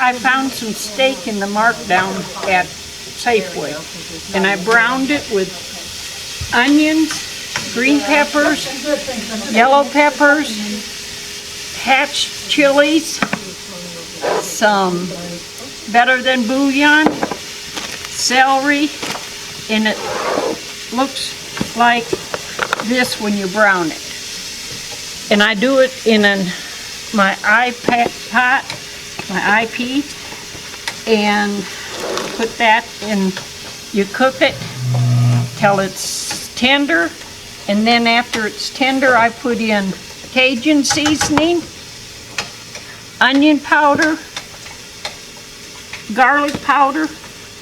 I found some steak in the markdown at Safeway, and I browned it with onions, green peppers, yellow peppers, hatch chilies, some better than bouillon, celery, and it looks like this when you brown it. And I do it in my pot, my IP, and put that in. You cook it till it's tender, and then after it's tender I put in Cajun seasoning, onion powder, garlic powder,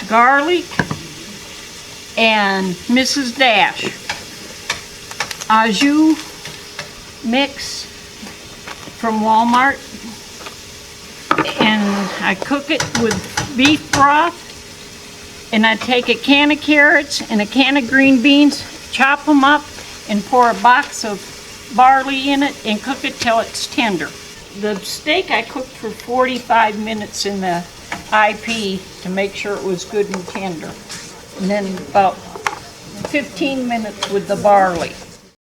garlic, and Mrs. Dash au jus mix from Walmart, and I cook it with beef broth, and I take a can of carrots and a can of green beans, chop them up, and pour a box of barley in it and cook it till it's tender. The steak I cooked for 45 minutes in the IP to make sure it was good and tender, and then about 15 minutes with the barley.